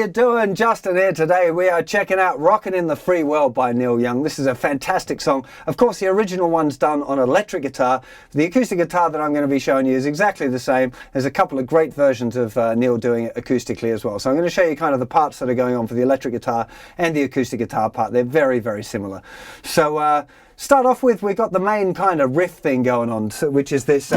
you doing? Justin here. Today we are checking out Rockin' in the Free World by Neil Young. This is a fantastic song. Of course, the original one's done on electric guitar. The acoustic guitar that I'm going to be showing you is exactly the same. There's a couple of great versions of Neil doing it acoustically as well. So I'm going to show you kind of the parts that are going on for the electric guitar and the acoustic guitar part. They're very, very similar. So start off with, we've got the main kind of riff thing going on, which is this...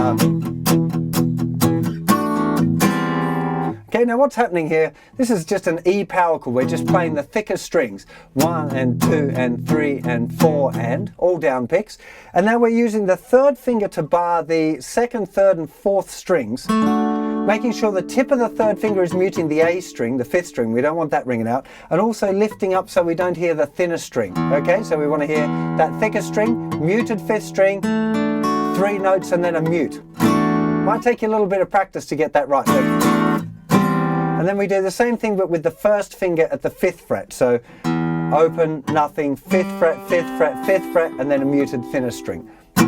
Okay, now what's happening here, this is just an E power chord. We're just playing the thicker strings. 1 and 2 and 3 and 4 and, all down picks. And now we're using the third finger to bar the second, third and fourth strings, making sure the tip of the third finger is muting the A string, the fifth string. We don't want that ringing out. And also lifting up so we don't hear the thinner string. Okay, so we want to hear that thicker string, muted fifth string, 3 notes and then a mute. Might take you a little bit of practice to get that right. And then we do the same thing but with the first finger at the 5th fret. So open, nothing, 5th fret, 5th fret, 5th fret, and then a muted thinner string. 2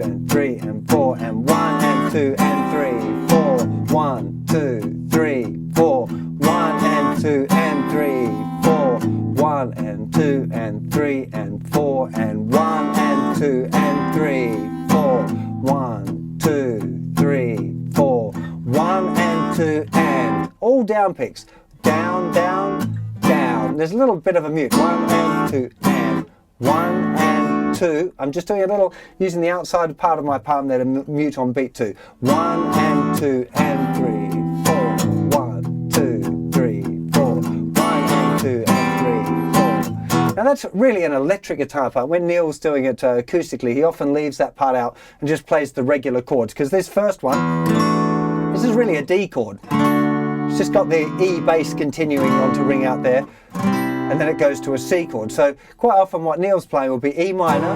and 3 and 4 and 1 and 2 and 3, 4, 1, 2, 3, 4, 1 and 2 and 3, 4, 1 and 2 and 3 and 4 and 1 and 2 and 3, 4, 1, 2, 3, 4, 1 and 2 and all down picks. Down, down, down. There's a little bit of a mute. 1 and 2 and 1 and 2. I'm just doing a little, using the outside part of my palm there to mute on beat 2. 1 and 2 and 3, 4. 1, 2, 3, 4. 1 and 2 and 3, 4. Now that's really an electric guitar part. When Neil's doing it acoustically, he often leaves that part out and just plays the regular chords. Because this first one, this is really a D chord. It's just got the E bass continuing on to ring out there, and then it goes to a C chord. So quite often what Neil's playing will be E minor,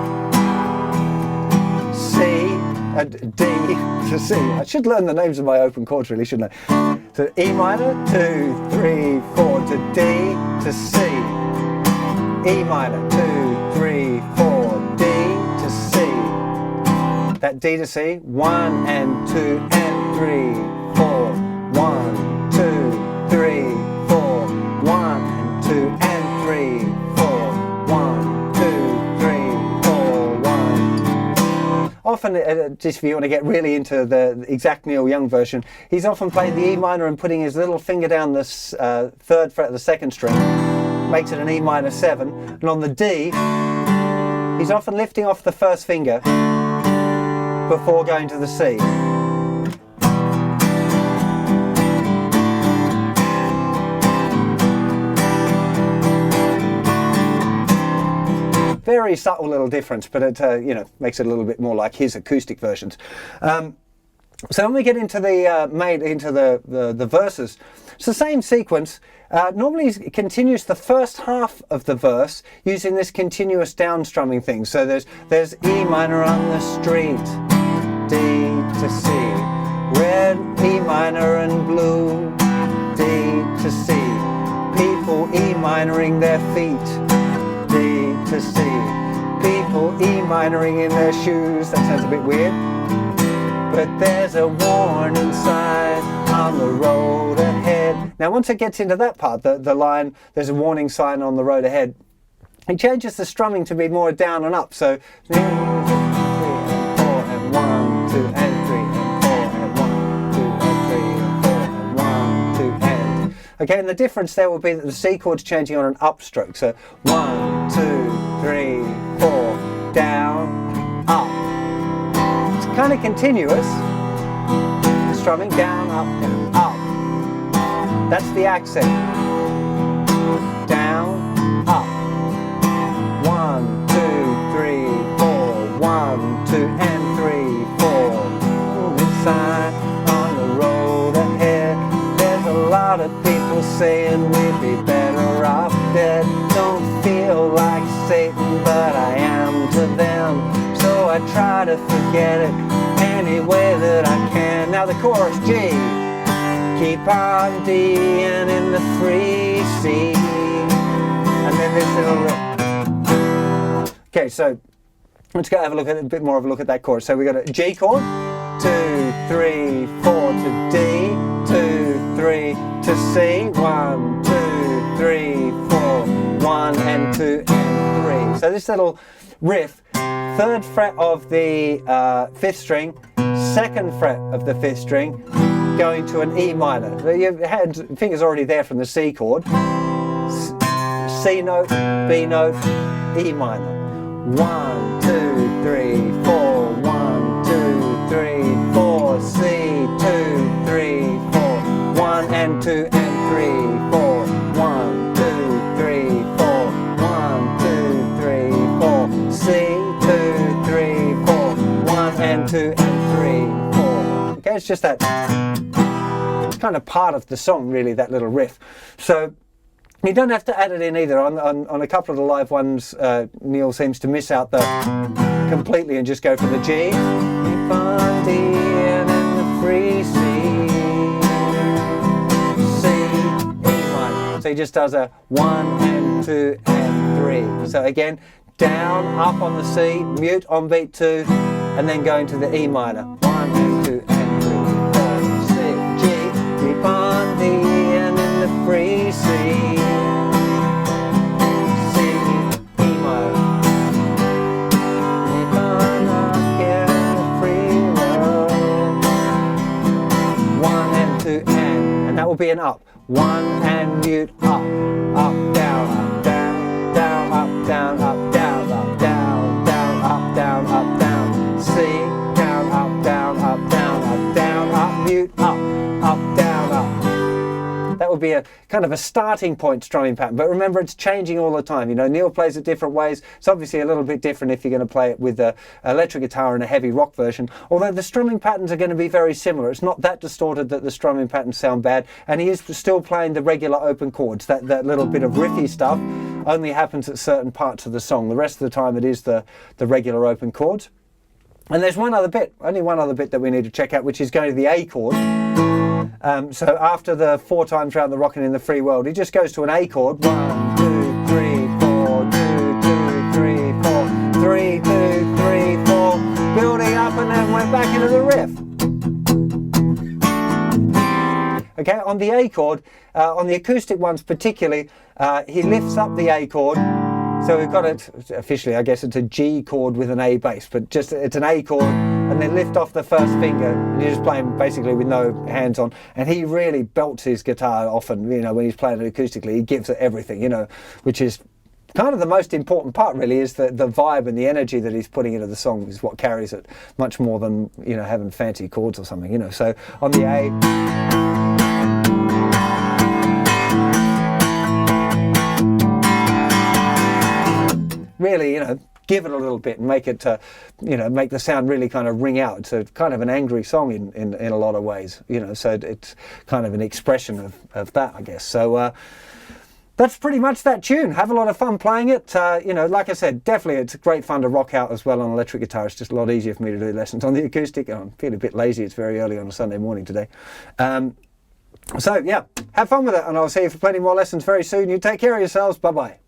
C, and D to C. I should learn the names of my open chords really, shouldn't I? So E minor, 2, 3, 4 to D to C. E minor, 2, 3, 4, D to C. That D to C, 1 and 2 and 3, 4, 1, 2, 3, 4, 1 and 2 and 3, 4, 1, 2, 3, 4, 1. Often, just if you want to get really into the exact Neil Young version, he's often playing the E minor and putting his little finger down the 3rd fret of the 2nd string, makes it an E minor 7, and on the D, he's often lifting off the 1st finger before going to the C. Very subtle little difference, but it you know, makes it a little bit more like his acoustic versions. So when we get into the verses, it's the same sequence. Normally it continues the first half of the verse using this continuous down strumming thing. So there's E minor on the street, D to C, red, E minor and blue, D to C, people E minoring their feet, D to C, people E minoring in their shoes. That sounds a bit weird. But there's a warning sign on the road ahead. Now once it gets into that part, the line, there's a warning sign on the road ahead, it changes the strumming to be more down and up. So 3 and 4 and 1, 2 and 3 and 4 and 1, 2 and 3 and 4 and 1, 2 and. Okay, and the difference there will be that the C chord's changing on an upstroke. So 1, 2, 3, 4, down, up. It's kind of continuous. Strumming down, up, down, up. That's the accent. Down, up. 1, 2, 3, 4. 1, 2 and 3, 4. Warning sign on the road ahead. There's a lot of people saying we'd be better off dead. Don't feel like Satan, but I am to them. So I try to forget it any way that I can. Now the chorus, G. Keep on D-ing in the 3 C. And then this little... Okay, so let's go have a look at a bit more of a look at that chord. So we got a G chord, 2, 3, 4 to D, 2, 3 to C, 1, 2, 2, and 3. So this little riff, 3rd fret of the 5th string, 2nd fret of the 5th string, going to an E minor. So your finger's already there from the C chord. C note, B note, E minor. 1, 2, 3, 4. 1, 2, 3, 4. C, 2, 3, 4. 1 and 2 and 3, 4. 1, 2, 3, 4. 1, 2, 3, 4. C, 2, 3, 4. 1 and 2 and 3, 4. Okay, it's just that kind of part of the song, really, that little riff. So you don't have to add it in either. On a couple of the live ones, Neil seems to miss out the completely and just go for the G. And then the free C, C, E minor. So he just does a 1 and 2 and 3. So again, down, up on the C, mute on beat 2, and then going to the E minor. 1 and 2 and 3, 4, C, G, keep on the and then the free C. That will be an up. 1 and mute up, up, down, up, down, down, up, down, up, down, up, down, down, up, down, up, down. C, down, up, down, up, down, up, down, up, mute up, down, up. That would be a kind of a starting point strumming pattern. But remember, it's changing all the time. You know, Neil plays it different ways. It's obviously a little bit different if you're going to play it with an electric guitar and a heavy rock version. Although the strumming patterns are going to be very similar. It's not that distorted that the strumming patterns sound bad. And he is still playing the regular open chords. That little bit of riffy stuff only happens at certain parts of the song. The rest of the time it is the regular open chords. And there's one other bit, only one other bit that we need to check out, which is going to the A chord. So after the 4 times round the Rockin' in the Free World, he just goes to an A chord. 1, 2, 3, 4, 2, 2, 3, 4, 3, 2, 3, 4, building up, and then went back into the riff. Okay, on the A chord, on the acoustic ones particularly, he lifts up the A chord. So we've got it, officially I guess it's a G chord with an A bass, but just it's an A chord, and then lift off the first finger, and you're just playing basically with no hands on. And he really belts his guitar often, you know, when he's playing it acoustically, he gives it everything, you know, which is kind of the most important part really, is the vibe and the energy that he's putting into the song is what carries it, much more than, you know, having fancy chords or something, you know. So on the A, really, you know, give it a little bit and make it, you know, make the sound really kind of ring out. It's a kind of an angry song in a lot of ways, you know, so it's kind of an expression of that, I guess. So that's pretty much that tune. Have a lot of fun playing it. You know, like I said, definitely it's great fun to rock out as well on electric guitar. It's just a lot easier for me to do lessons on the acoustic. I'm feeling a bit lazy. It's very early on a Sunday morning today. So yeah, have fun with it, and I'll see you for plenty more lessons very soon. You take care of yourselves. Bye-bye.